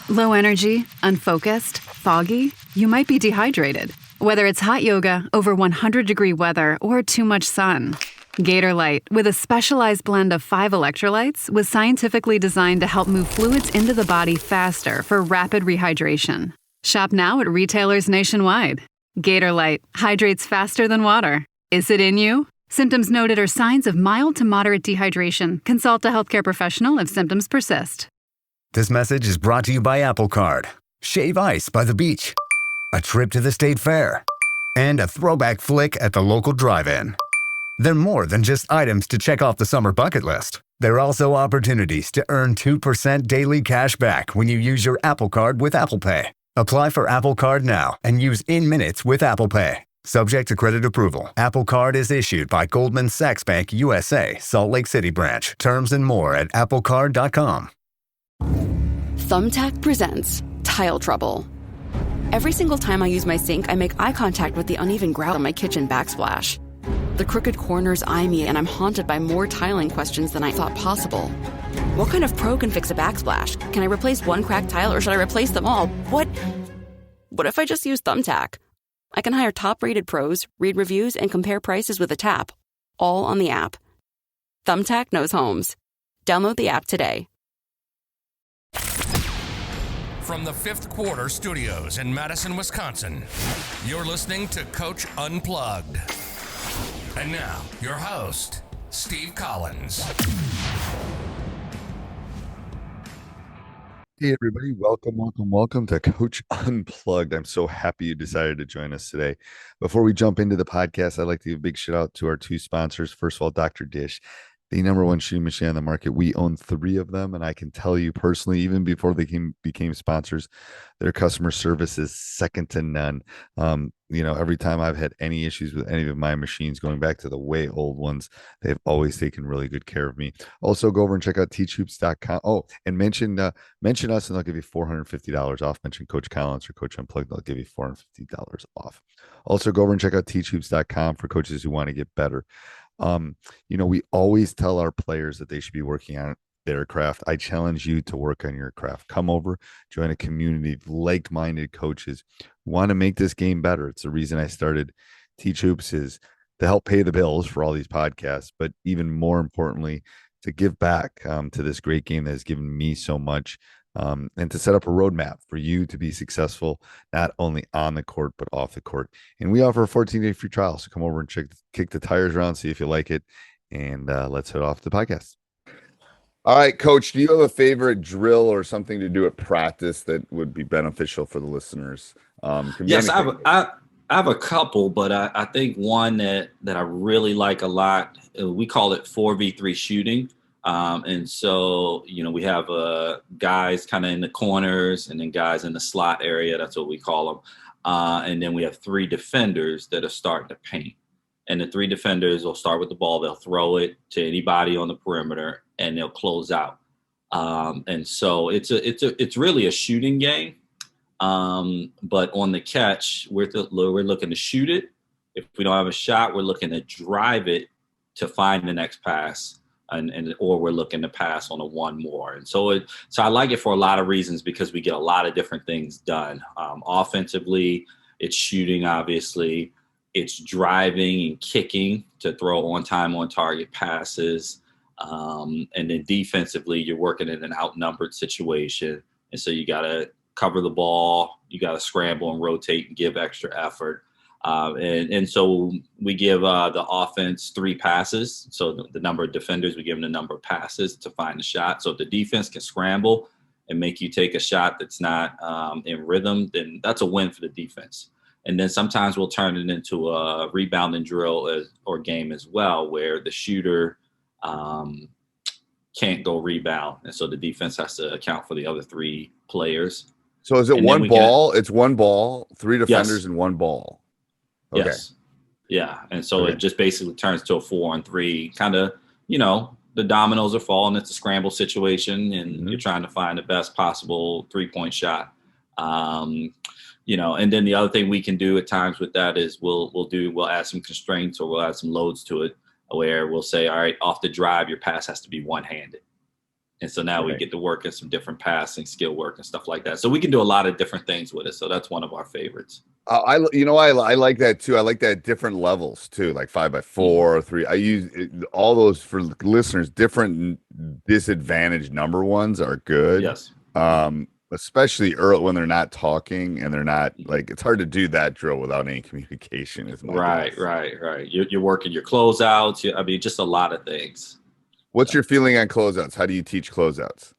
Low energy, unfocused, foggy? You might be dehydrated. Whether it's hot yoga, over 100-degree weather, or too much sun. Gatorlight, with a specialized blend of 5 electrolytes, was scientifically designed to help move fluids into the body faster for rapid rehydration. Shop now at retailers nationwide. Gatorlight hydrates faster than water. Is it in you? Symptoms noted are signs of mild to moderate dehydration. Consult a healthcare professional if symptoms persist. This message is brought to you by Apple Card. Shave ice by the beach. A trip to the state fair. And a throwback flick at the local drive-in. They're more than just items to check off the summer bucket list. They're also opportunities to earn 2% daily cash back when you use your Apple Card with Apple Pay. Apply for Apple Card now and use in minutes with Apple Pay. Subject to credit approval. Apple Card is issued by Goldman Sachs Bank USA, Salt Lake City branch. Terms and more at applecard.com. Thumbtack presents Tile Trouble. Every single time I use my sink, I make eye contact with the uneven grout on my kitchen backsplash. The crooked corners eye me, and I'm haunted by more tiling questions than I thought possible. What kind of pro can fix a backsplash? Can I replace one cracked tile, or should I replace them all? What if I just use Thumbtack? I can hire top-rated pros, read reviews, and compare prices with a tap, all on the app. Thumbtack knows homes. Download the app today. From the Fifth Quarter Studios in Madison, Wisconsin, you're listening to Coach Unplugged. And now, your host, Steve Collins. Hey, everybody. Welcome to Coach Unplugged. I'm so happy you decided to join us today. Before we jump into the podcast, I'd like to give a big shout out to our 2 sponsors. First of all, Dr. Dish, the #1 shooting machine on the market. We own 3 of them, and I can tell you personally, even before they became sponsors, their customer service is second to none. Every time I've had any issues with any of my machines, going back to the way old ones, they've always taken really good care of me. Also, go over and check out teachhoops.com. Oh, and mention us, and they'll give you $450 off. Mention Coach Collins or Coach Unplugged, they'll give you $450 off. Also, go over and check out teachhoops.com for coaches who want to get better. We always tell our players that they should be working on their craft. I challenge you to work on your craft. Come over, join a community of like-minded coaches who want to make this game better. It's the reason I started Teach Hoops, is to help pay the bills for all these podcasts, but even more importantly, to give back to this great game that has given me so much, and to set up a roadmap for you to be successful, not only on the court, but off the court. And we offer a 14-day free trial. So come over and kick the tires around, see if you like it. And let's head off the podcast. All right, Coach, do you have a favorite drill or something to do at practice that would be beneficial for the listeners? Yes, I have a couple, but I think one that I really like a lot, we call it 4v3 shooting. And so, we have guys kind of in the corners and then guys in the slot area. That's what we call them. And then we have 3 defenders that are starting to paint. And the 3 defenders will start with the ball. They'll throw it to anybody on the perimeter and they'll close out. And so it's really a shooting game. But on the catch, we're looking to shoot it. If we don't have a shot, we're looking to drive it to find the next pass. Or we're looking to pass on a one more. And so I like it for a lot of reasons, because we get a lot of different things done. Offensively, it's shooting, obviously. It's driving and kicking to throw on-time, on-target passes. And then defensively, you're working in an outnumbered situation. And so you got to cover the ball. You got to scramble and rotate and give extra effort. And so we give the offense 3 passes. So the number of defenders, we give them the number of passes to find the shot. So if the defense can scramble and make you take a shot that's not in rhythm, then that's a win for the defense. And then sometimes we'll turn it into a rebounding drill or game as well, where the shooter can't go rebound. And so the defense has to account for the other 3 players. So is it one ball? It's one ball, 3 defenders, and 1 ball. Okay. Yes. Yeah. And so it just basically turns to a 4-on-3 kind of, the dominoes are falling. It's a scramble situation, and you're trying to find the best possible 3-point shot. And then the other thing we can do at times with that is we'll add some constraints, or we'll add some loads to it, where we'll say, all right, off the drive, your pass has to be one-handed. And so now we get to work in some different passing, skill work, and stuff like that. So we can do a lot of different things with it. So that's one of our favorites. I like that too. I like that different levels too, like 5x4, 3. I use all those for listeners. Different disadvantaged number ones are good. Yes. Especially early when they're not talking and they're not like, it's hard to do that drill without any communication. Is my guess. Right. You're working your closeouts. I mean, just a lot of things. What's your feeling on closeouts? How do you teach closeouts?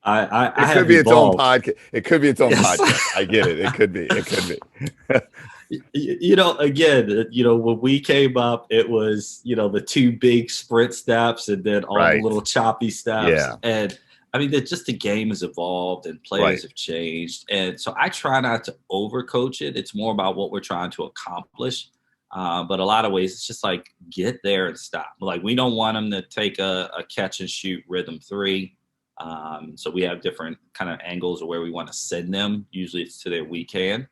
It could be its own podcast. It could be its own podcast. I get it. It could be. Again, when we came up, it was, the 2 big sprint steps and then all the little choppy steps. Yeah. And I mean, just the game has evolved and players have changed. And so I try not to overcoach it. It's more about what we're trying to accomplish. But a lot of ways, it's just like, get there and stop. Like, we don't want them to take a catch and shoot rhythm 3. So we have different kind of angles of where we want to send them. Usually it's to their weak hand.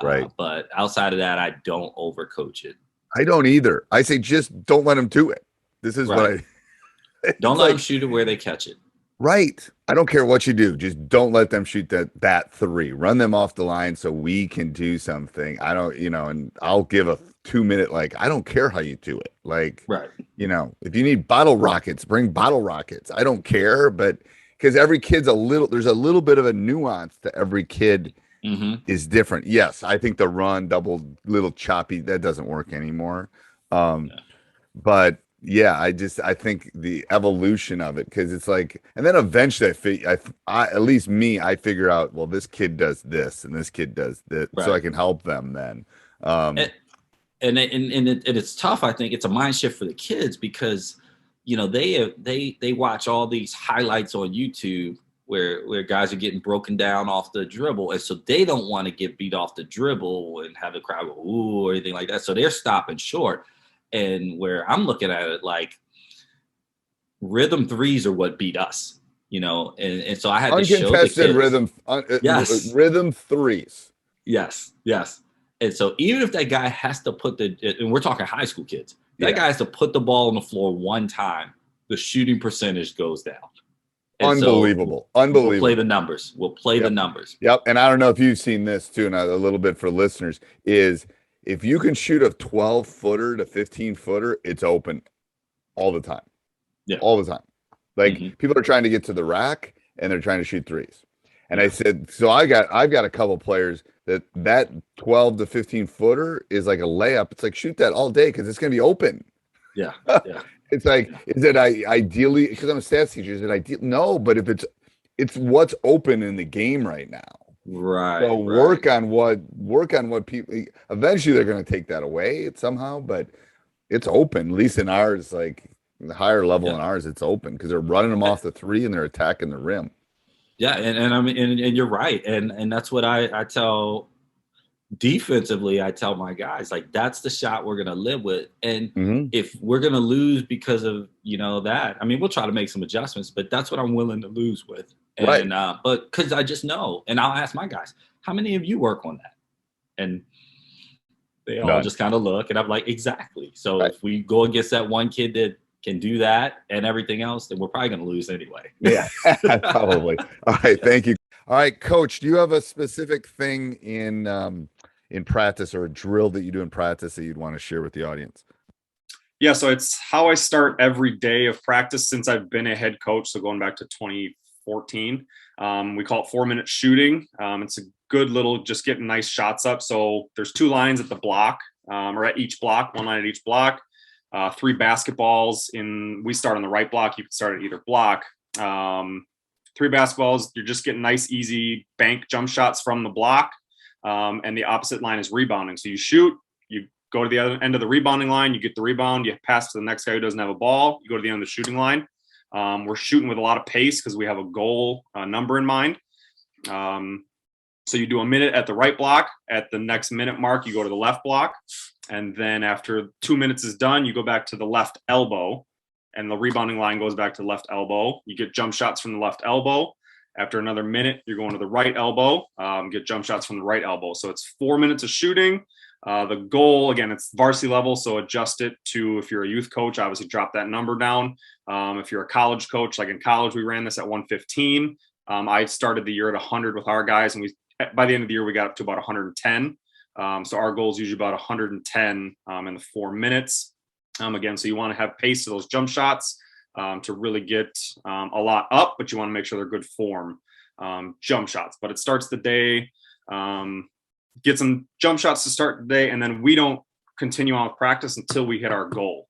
But outside of that, I don't overcoach it. I don't either. I say just don't let them do it. This is what I don't let them shoot it where they catch it. Right. I don't care what you do. Just don't let them shoot that 3. Run them off the line so we can do something. I don't, and I'll give a 2-minute, like, I don't care how you do it. Like, if you need bottle rockets, bring bottle rockets. I don't care, but because every kid's there's a little bit of a nuance to every kid is different. Yes, I think the run double little choppy, that doesn't work anymore. But yeah, I think the evolution of it, because it's like, and then eventually I at least me, I figure out, well, this kid does this and this kid does this, so I can help them then. And it's tough. I think it's a mind shift for the kids because, they watch all these highlights on YouTube where guys are getting broken down off the dribble. And so they don't want to get beat off the dribble and have the crowd go, ooh, or anything like that. So they're stopping short. And where I'm looking at it, like, rhythm 3s are what beat us, and so I had to show the kids. Rhythm 3s. Yes. And so even if that guy has to and we're talking high school kids, that guy has to put the ball on the floor one time, the shooting percentage goes down. And Unbelievable. So we'll play the numbers. The numbers. Yep. And I don't know if you've seen this too, and a little bit for listeners is, if you can shoot a 12-footer to 15-footer, it's open all the time. Yeah. All the time. Like, people are trying to get to the rack and they're trying to shoot 3s. And I said, so I've got a couple players that 12 to 15-footer is like a layup. It's like, shoot that all day because it's going to be open. Yeah. It's like, is it ideally, because I'm a stats teacher, is it ideal? No, but if it's what's open in the game right now. Right. So work on what people, eventually they're going to take that away somehow, but it's open, at least in ours, like the higher level in ours, it's open because they're running them off the 3 and they're attacking the rim. Yeah. And I mean, and you're right. And that's what I tell defensively. I tell my guys, like, that's the shot we're going to live with. And if we're going to lose because of, that, I mean, we'll try to make some adjustments, but that's what I'm willing to lose with. And, but cause I just know, and I'll ask my guys, how many of you work on that? And they all just kind of look, and I'm like, exactly. So if we go against that one kid that can do that and everything else, then we're probably going to lose anyway. Yeah, probably. All right. Thank you. All right, Coach, do you have a specific thing in practice or a drill that you do in practice that you'd want to share with the audience? Yeah. So it's how I start every day of practice since I've been a head coach. So going back to 2014, we call it 4-minute shooting. It's a good little, just getting nice shots up. So there's 2 lines at the block, or at each block, 1 line at each block, 3 basketballs we start on the right block. You can start at either block. 3 basketballs. You're just getting nice, easy bank jump shots from the block. And the opposite line is rebounding. So you shoot, you go to the other end of the rebounding line, you get the rebound, you pass to the next guy who doesn't have a ball, you go to the end of the shooting line. We're shooting with a lot of pace because we have a goal number in mind. So you do a minute at the right block. At the next minute mark, you go to the left block. And then after 2 minutes is done, you go back to the left elbow. And the rebounding line goes back to the left elbow. You get jump shots from the left elbow. After another minute, you're going to the right elbow, get jump shots from the right elbow. So it's 4 minutes of shooting, The goal, again, it's varsity level, so adjust it to, if you're a youth coach, obviously drop that number down. If you're a college coach, like in college, we ran this at 115. I started the year at 100 with our guys, and by the end of the year, we got up to about 110. So our goal is usually about 110 in the 4 minutes. Again, so you want to have pace to those jump shots to really get a lot up, but you want to make sure they're good form jump shots. But it starts the day. Get some jump shots to start the day, and then we don't continue on with practice until we hit our goal.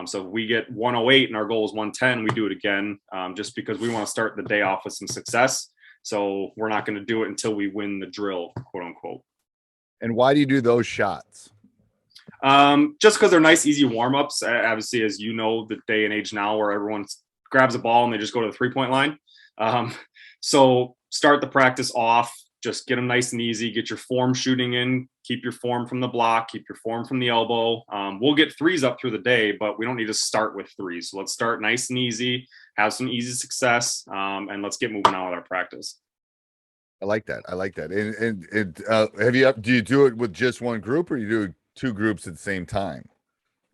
So if we get 108 and our goal is 110, we do it again, just because we want to start the day off with some success. So we're not going to do it until we win the drill, quote unquote. And why do you do those shots? Just because they're nice, easy warm-ups. Obviously, as you know, the day and age now where everyone grabs a ball and they just go to the 3-point line. So start the practice off. Just get them nice and easy. Get your form shooting in. Keep your form from the block. Keep your form from the elbow. We'll get threes up through the day, but we don't need to start with threes. So let's start nice and easy. Have some easy success, and let's get moving on with our practice. I like that. And do you do it with just one group, or you do 2 groups at the same time?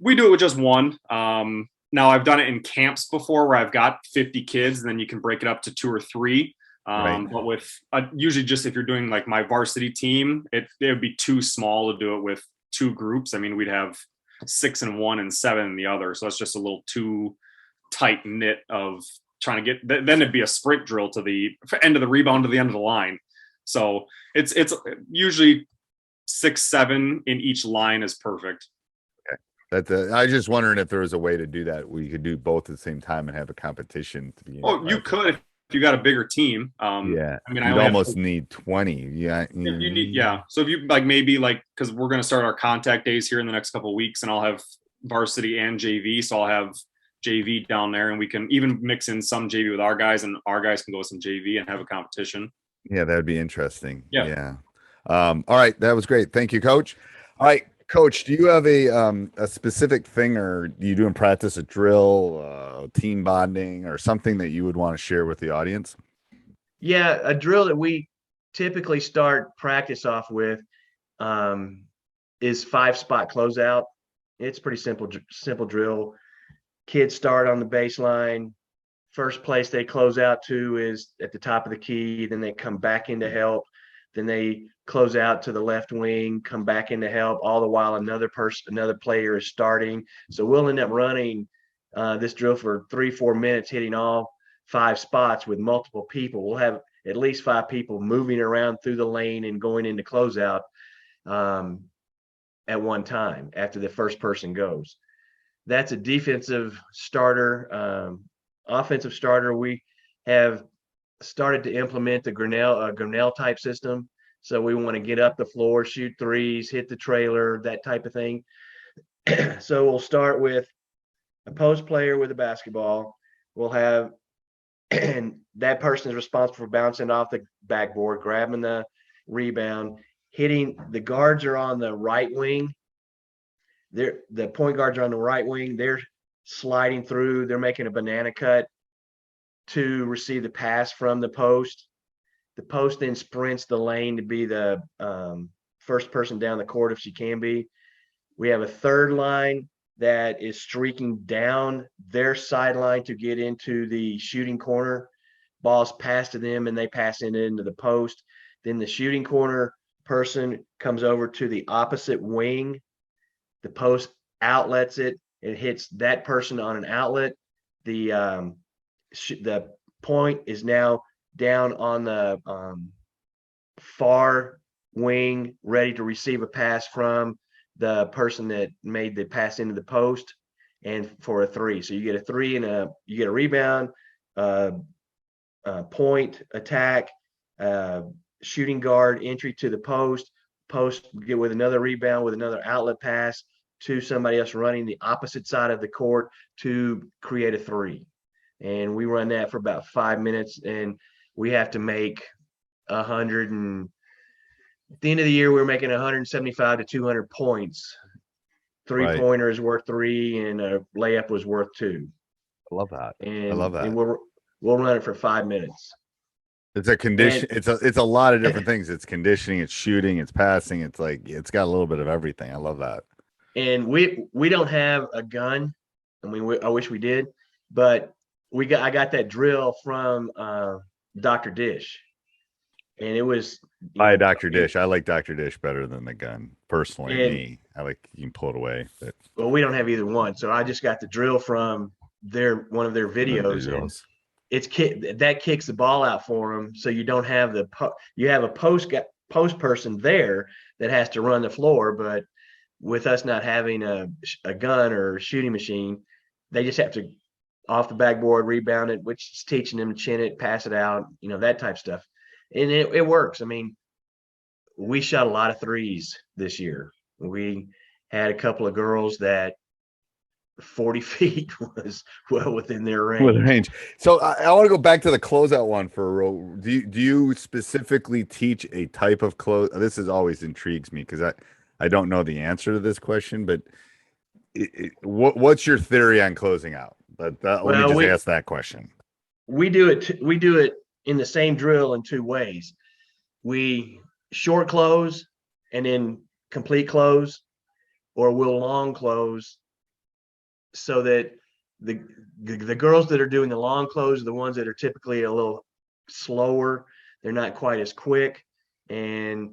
We do it with just one. Now I've done it in camps before where I've got 50 kids, and then you can break it up to 2 or 3. Right. But with usually just if you're doing like my varsity team, it would be too small to do it with 2 groups. I mean, we'd have 6 in one and 7 in the other. So that's just a little too tight knit of trying to get, then it'd be a sprint drill to the end of the rebound to the end of the line. So it's usually 6, 7 in each line is perfect. Okay. I was just wondering if there was a way to do that where you could do both at the same time and have a competition. You could if you got a bigger team. Yeah, I mean, you'd almost need 20. Yeah, you need, yeah. So if you because we're going to start our contact days here in the next couple of weeks, and I'll have varsity and JV. So I'll have JV down there, and we can even mix in some JV with our guys, and our guys can go with some JV and have a competition. Yeah, that would be interesting. Yeah. All right, that was great. Thank you, Coach. All right, Coach, do you have a specific thing, or do you do in practice a drill, team bonding, or something that you would want to share with the audience? Yeah, a drill that we typically start practice off with is 5-spot closeout. It's pretty simple drill. Kids start on the baseline. First place they close out to is at the top of the key. Then they come back into help. Then they close out to the left wing, come back into help, all the while another player is starting. So we'll end up running this drill for 3-4 minutes, hitting all 5 spots with multiple people. We'll have at least 5 people moving around through the lane and going into closeout at one time after the first person goes. That's a defensive starter. Offensive starter, we have started to implement the Grinnell type system. So we want to get up the floor, shoot threes, hit the trailer, that type of thing. So we'll start with a post player with a basketball. We'll have, and that person is responsible for bouncing off the backboard, grabbing the rebound, hitting. The guards are on the right wing. The point guards are on the right wing. They're sliding through. They're making a banana cut to receive the pass from the post. The post then sprints the lane to be the first person down the court if she can be. We have a third line that is streaking down their sideline to get into the shooting corner. Ball's passed to them and they pass it into the post. Then the shooting corner person comes over to the opposite wing. The post outlets it. It hits that person on an outlet. The point is now down on the far wing, ready to receive a pass from the person that made the pass into the post, and for a 3. So you get a 3 and you get a rebound, point, attack, shooting guard, entry to the post get with another rebound with another outlet pass to somebody else running the opposite side of the court to create a 3. And we run that for about 5 minutes, and we have to make 100 and at the end of the year, we're making 175 to 200 points. 3-pointer is worth 3 and a layup was worth 2. I love that. And, I love that. And we'll run it for 5 minutes. It's a condition. It's a lot of different things. It's conditioning, it's shooting, it's passing. It's like, it's got a little bit of everything. I love that. And we don't have a gun. I mean, I wish we did, but I got that drill from Dr. Dish, and it was By Dr. Dish. I like Dr. Dish better than the gun. Personally, me. I like, you can pull it away. But well, we don't have either one. So I just got the drill from one of their videos. And that kicks the ball out for them. So you don't have you have a post person there that has to run the floor. But with us not having a gun or shooting machine, they just have to off the backboard, rebound it, which is teaching them to chin it, pass it out, that type of stuff. And it works. I mean, we shot a lot of threes this year. We had a couple of girls that 40 feet was well within their range. So I want to go back to the closeout one for a row. Do you specifically teach a type of close? This is always intrigues me because I don't know the answer to this question, but what's your theory on closing out? Let me just ask that question. We do it in the same drill in two ways. We short close and then complete close, or we'll long close, so that the girls that are doing the long close are the ones that are typically a little slower. They're not quite as quick. And,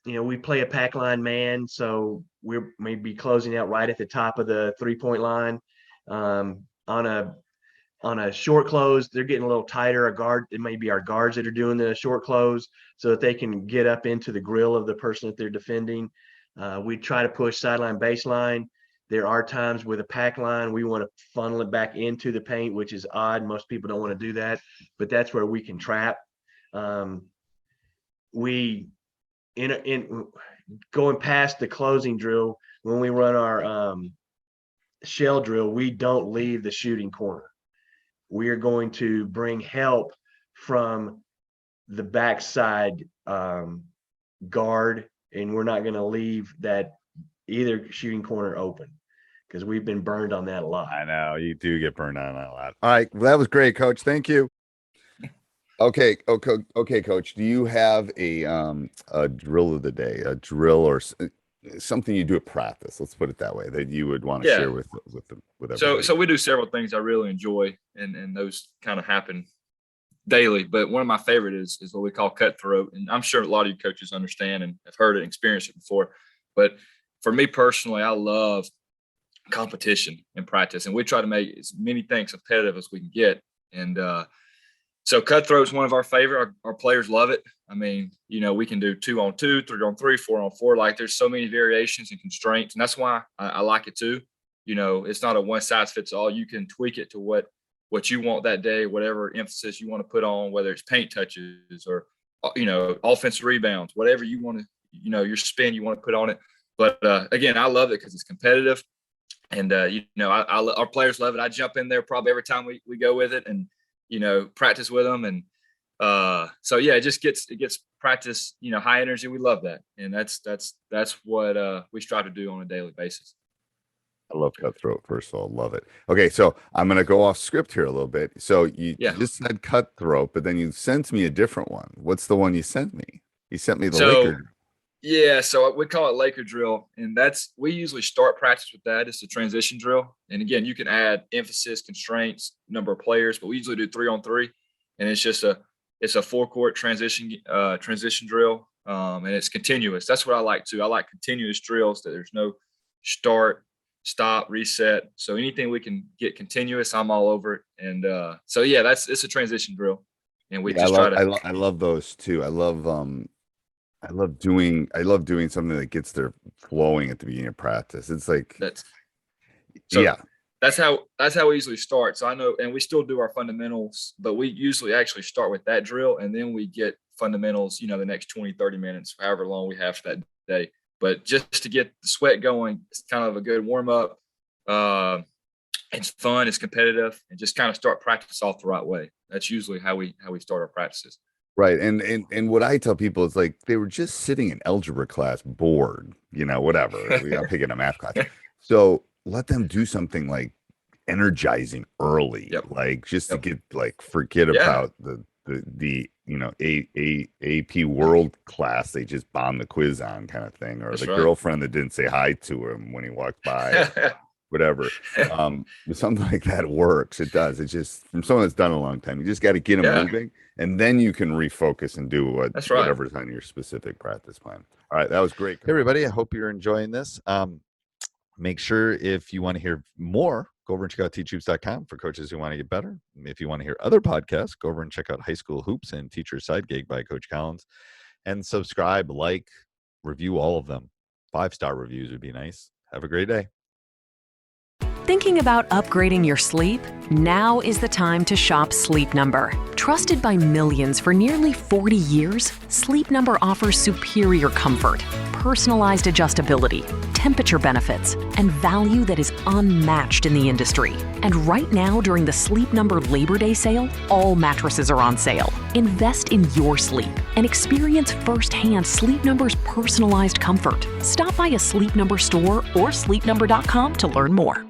we play a pack line man, so we're maybe closing out right at the top of the 3-point line. On a short close, they're getting a little tighter. It may be our guards that are doing the short close so that they can get up into the grill of the person that they're defending. We try to push sideline baseline. There are times with a pack line, we want to funnel it back into the paint, which is odd. Most people don't want to do that, but that's where we can trap. We in going past the closing drill, when we run our shell drill, we don't leave the shooting corner. We are going to bring help from the backside guard, and we're not going to leave that either shooting corner open, because we've been burned on that a lot. I know you do get burned on that a lot. All right, well, that was great, Coach. Thank you. Okay, Coach. Do you have a drill of the day, a drill or something you do at practice? Let's put it that way, that you would want to share with everybody. So we do several things I really enjoy, and those kind of happen daily. But one of my favorite is what we call cutthroat, and I'm sure a lot of you coaches understand and have heard it and experienced it before. But for me personally, I love competition in practice, and we try to make as many things competitive as we can get. And so cutthroat is one of our favorite. Our players love it. I mean, we can do 2-on-2, 3-on-3, 4-on-4. Like, there's so many variations and constraints, and that's why I like it too. It's not a one size fits all. You can tweak it to what you want that day, whatever emphasis you want to put on, whether it's paint touches or offensive rebounds, whatever you want to, your spin you want to put on it. But again, I love it because it's competitive, and our players love it. I jump in there probably every time we go with it, and practice with them. And so yeah, it gets practice, high energy. We love that. And that's what we strive to do on a daily basis. I love cutthroat. First of all, love it. Okay, so I'm going to go off script here a little bit. So you just said cutthroat, but then you sent me a different one. What's the one you sent me? You sent me the Laker. Yeah, so we call it Laker drill, and we usually start practice with that. It's a transition drill, and again, you can add emphasis, constraints, number of players, but we usually do 3-on-3, and it's just a 4-court transition drill, and it's continuous. That's what I like too. I like continuous drills that there's no start, stop, reset. So anything we can get continuous, I'm all over it. And so yeah, it's a transition drill, and we I love those too. I love doing something that gets their flowing at the beginning of practice. It's like that's how we usually start. So I know, and we still do our fundamentals, but we usually actually start with that drill, and then we get fundamentals, the next 20-30 minutes, however long we have for that day. But just to get the sweat going, it's kind of a good warm up. It's fun, it's competitive, and just kind of start practice off the right way. That's usually how we start our practices. Right. And what I tell people is, like, they were just sitting in algebra class bored, whatever. I'm picking a math class. So let them do something like energizing early, like just to get forget about the AP world class they just bombed the quiz on kind of thing, or the girlfriend that didn't say hi to him when he walked by. Whatever. Something like that works. It does. It's just from someone that's done it a long time. You just got to get them moving, and then you can refocus and do whatever's on your specific practice plan. All right. That was great. Hey, everybody. I hope you're enjoying this. Make sure if you want to hear more, go over and check out teachhoops.com for coaches who want to get better. If you want to hear other podcasts, go over and check out High School Hoops and Teacher Side Gig by Coach Collins, and subscribe, like, review all of them. 5-star reviews would be nice. Have a great day. Thinking about upgrading your sleep? Now is the time to shop Sleep Number. Trusted by millions for nearly 40 years, Sleep Number offers superior comfort, personalized adjustability, temperature benefits, and value that is unmatched in the industry. And right now, during the Sleep Number Labor Day sale, all mattresses are on sale. Invest in your sleep and experience firsthand Sleep Number's personalized comfort. Stop by a Sleep Number store or sleepnumber.com to learn more.